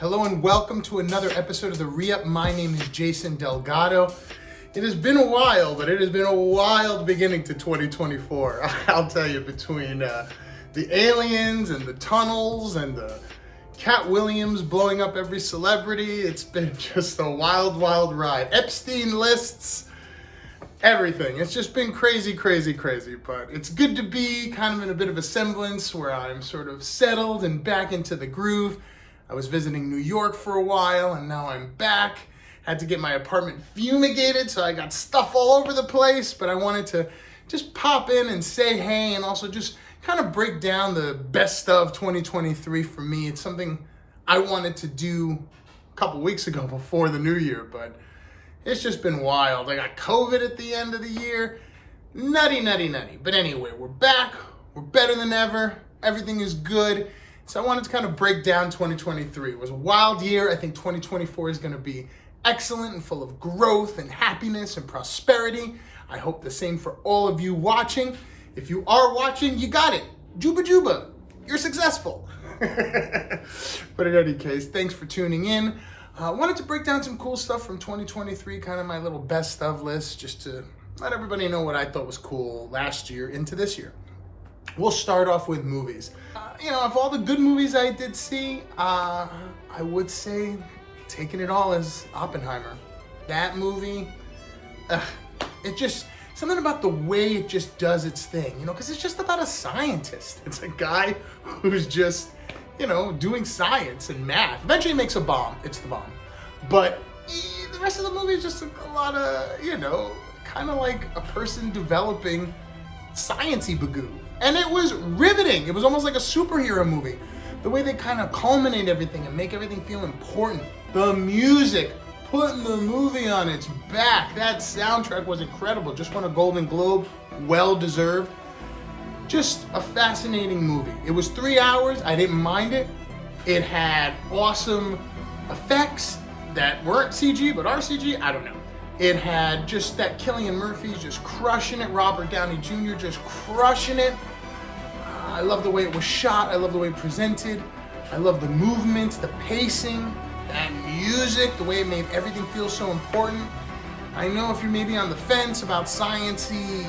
Hello and welcome to another episode of the ReUp. My name is Jason Delgado. It has been a while, but it has been a wild beginning to 2024. I'll tell you, between the aliens and the tunnels and the Cat Williams blowing up every celebrity, it's been just a wild, wild ride. Epstein lists, everything. It's just been crazy, but it's good to be kind of in a bit of a semblance where I'm sort of settled and back into the groove. I was visiting New York for a while and now I'm back. Had to get my apartment fumigated, so I got stuff all over the place, but I wanted to just pop in and say hey and also just kind of break down the best of 2023 for me. It's something I wanted to do a couple weeks ago before the new year, but it's just been wild. I got COVID at the end of the year. Nutty. But anyway, we're back. We're better than ever. Everything is good. So I wanted to kind of break down 2023. It was a wild year. I think 2024 is going to be excellent and full of growth and happiness and prosperity. I hope the same for all of you watching. If you are watching, you got it. Juba. You're successful. But in any case, thanks for tuning in. I wanted to break down some cool stuff from 2023, kind of my little best of list, just to let everybody know what I thought was cool last year into this year. We'll start off with movies. Of all the good movies I did see, I would say taking it all is Oppenheimer. That movie, it just, something about the way it just does its thing, because it's just about a scientist. It's a guy who's just, doing science and math. Eventually he makes a bomb. It's the bomb. But the rest of the movie is just a lot of, kind of like a person developing science-y bagoo. And it was riveting. It was almost like a superhero movie. The way they kind of culminate everything and make everything feel important. The music, putting the movie on its back. That soundtrack was incredible. Just won a Golden Globe. Well deserved. Just a fascinating movie. It was 3 hours. I didn't mind it. It had awesome effects that weren't CG, but are CG. I don't know. It had just that Cillian Murphy just crushing it. Robert Downey Jr. just crushing it. I love the way it was shot. I love the way it presented. I love the movement, the pacing, that music, the way it made everything feel so important. I know if you're maybe on the fence about science-y,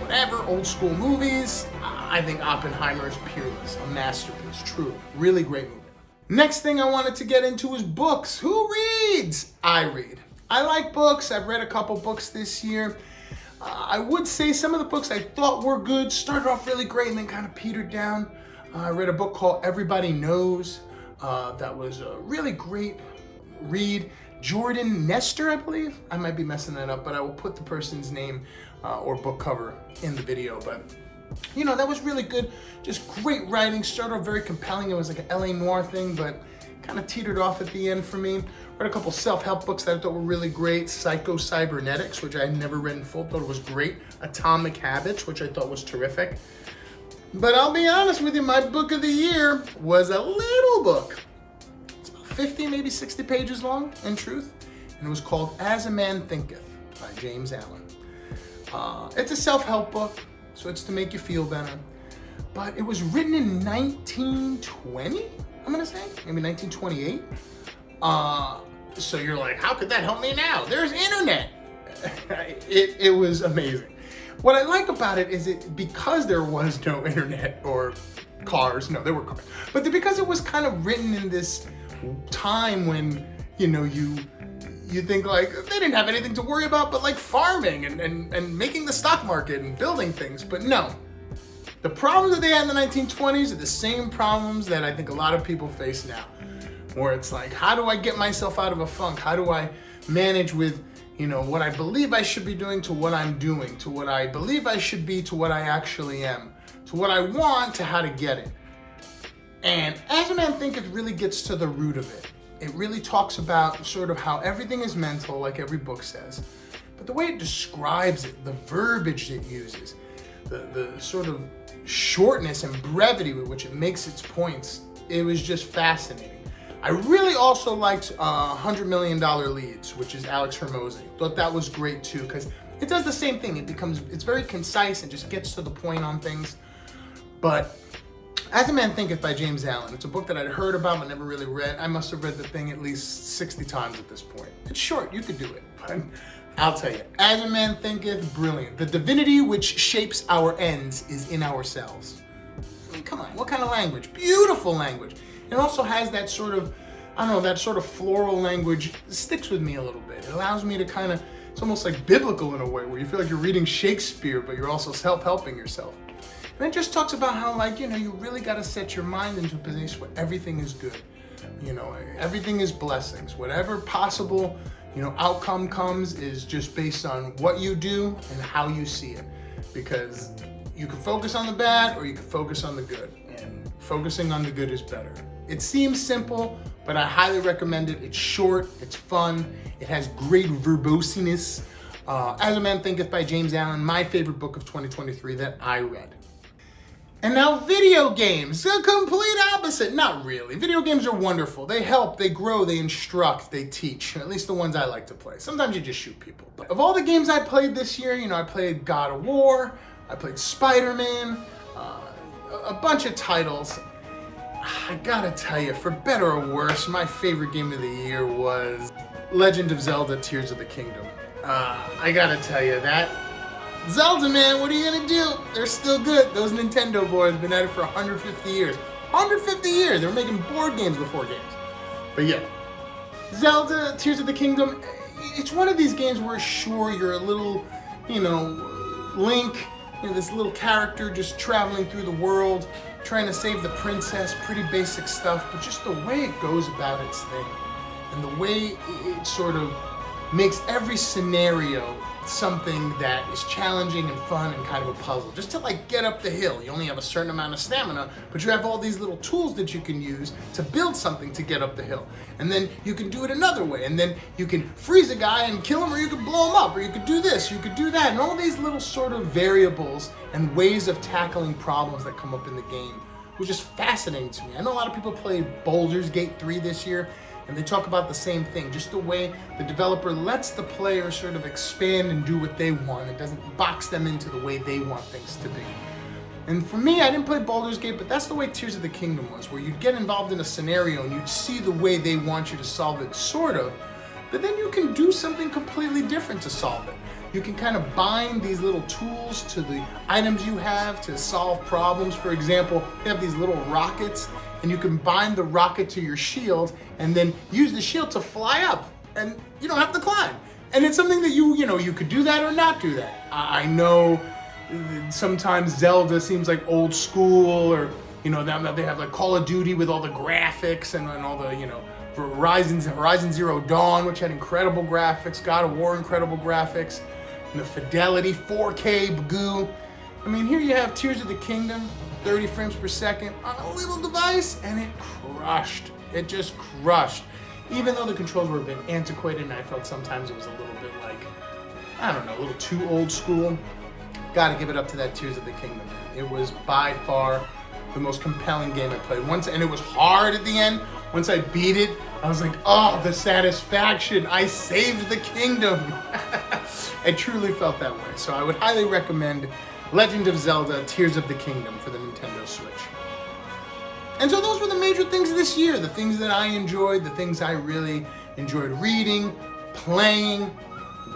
whatever, old school movies, I think Oppenheimer is peerless, a masterpiece, truly. Really great movie. Next thing I wanted to get into is books. Who reads? I read. I like books. I've read a couple books this year. I would say some of the books I thought were good started off really great and then kind of petered down. I read a book called Everybody Knows. That was a really great read. Jordan Nestor, I believe. I might be messing that up, but I will put the person's name or book cover in the video. But, that was really good. Just great writing. Started off very compelling. It was like an LA noir thing, but kind of teetered off at the end for me. Read a couple self-help books that I thought were really great. Psycho-Cybernetics, which I had never read in full, thought it was great. Atomic Habits, which I thought was terrific. But I'll be honest with you, my book of the year was a little book. It's about 50, maybe 60 pages long, in truth. And it was called As a Man Thinketh by James Allen. It's a self-help book, so it's to make you feel better. But it was written in 1920, I'm gonna say, maybe 1928. So you're like, how could that help me now? There's internet. It was amazing. What I like about it is because there was no internet or cars. No, there were cars. But because it was kind of written in this time when, you think like they didn't have anything to worry about but like farming and making the stock market and building things. But no. The problems that they had in the 1920s are the same problems that I think a lot of people face now. Where it's like, how do I get myself out of a funk? How do I manage with, what I believe I should be doing to what I'm doing, to what I believe I should be, to what I actually am, to what I want, to how to get it. And As a Man Thinketh really gets to the root of it. It really talks about sort of how everything is mental, like every book says. But the way it describes it, the verbiage it uses, the sort of shortness and brevity with which it makes its points, it was just fascinating. I really also liked $100 Million Leads, which is Alex Hormozy. Thought that was great too, because it does the same thing. It's very concise and just gets to the point on things. But As a Man Thinketh by James Allen. It's a book that I'd heard about but never really read. I must have read the thing at least 60 times at this point. It's short, you could do it, but I'll tell you. As a Man Thinketh, brilliant. The divinity which shapes our ends is in ourselves. I mean, come on, what kind of language? Beautiful language. It also has that sort of, I don't know, that sort of floral language. It sticks with me a little bit. It allows me to kind of, it's almost like biblical in a way, where you feel like you're reading Shakespeare, but you're also self-helping yourself. And it just talks about how, like, you really got to set your mind into a position where everything is good. Everything is blessings. Whatever possible, outcome comes is just based on what you do and how you see it. Because you can focus on the bad or you can focus on the good. And focusing on the good is better. It seems simple, but I highly recommend it. It's short, it's fun, it has great verbosiness. As a Man Thinketh by James Allen, my favorite book of 2023 that I read. And now video games, the complete opposite. Not really. Video games are wonderful. They help, they grow, they instruct, they teach. At least the ones I like to play. Sometimes you just shoot people. But of all the games I played this year, I played God of War, I played Spider-Man, a bunch of titles. I gotta tell you, for better or worse, my favorite game of the year was Legend of Zelda: Tears of the Kingdom. I gotta tell you, that Zelda, man, what are you gonna do? They're still good. Those Nintendo boys have been at it for 150 years. 150 years! They were making board games before games. But yeah, Zelda, Tears of the Kingdom, it's one of these games where sure, you're a little, Link, this little character just traveling through the world, trying to save the princess, pretty basic stuff, but just the way it goes about its thing, and the way it sort of makes every scenario something that is challenging and fun and kind of a puzzle. Just to get up the hill. You only have a certain amount of stamina, but you have all these little tools that you can use to build something to get up the hill. And then you can do it another way. And then you can freeze a guy and kill him, or you can blow him up, or you could do this, you could do that. And all these little sort of variables and ways of tackling problems that come up in the game was just fascinating to me. I know a lot of people played Baldur's Gate 3 this year, and they talk about the same thing, just the way the developer lets the player sort of expand and do what they want. It doesn't box them into the way they want things to be. And for me, I didn't play Baldur's Gate, but that's the way Tears of the Kingdom was, where you'd get involved in a scenario and you'd see the way they want you to solve it, sort of, but then you can do something completely different to solve it. You can kind of bind these little tools to the items you have to solve problems. For example, you have these little rockets, and you can bind the rocket to your shield and then use the shield to fly up, and you don't have to climb. And it's something that you could do that or not do that. I know sometimes Zelda seems like old school, or they have like Call of Duty with all the graphics and all the Horizon Zero Dawn, which had incredible graphics, God of War, incredible graphics, and the fidelity, 4K bagoo. I mean, here you have Tears of the Kingdom, 30 frames per second on a little device, and it crushed. It just crushed. Even though the controls were a bit antiquated, and I felt sometimes it was a little bit a little too old school. Gotta give it up to that Tears of the Kingdom, man. It was by far the most compelling game I played. And it was hard at the end. Once I beat it, I was like, oh, the satisfaction. I saved the kingdom. I truly felt that way. So I would highly recommend Legend of Zelda: Tears of the Kingdom for the Nintendo Switch. And so those were the major things this year, the things that I enjoyed, the things I really enjoyed reading, playing,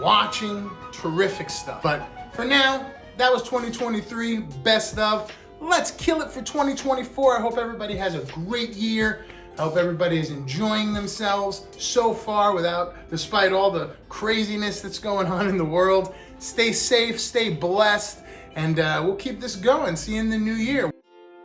watching, terrific stuff. But for now, that was 2023, best of. Let's kill it for 2024. I hope everybody has a great year. I hope everybody is enjoying themselves so far despite all the craziness that's going on in the world. Stay safe, stay blessed, and we'll keep this going. See you in the new year.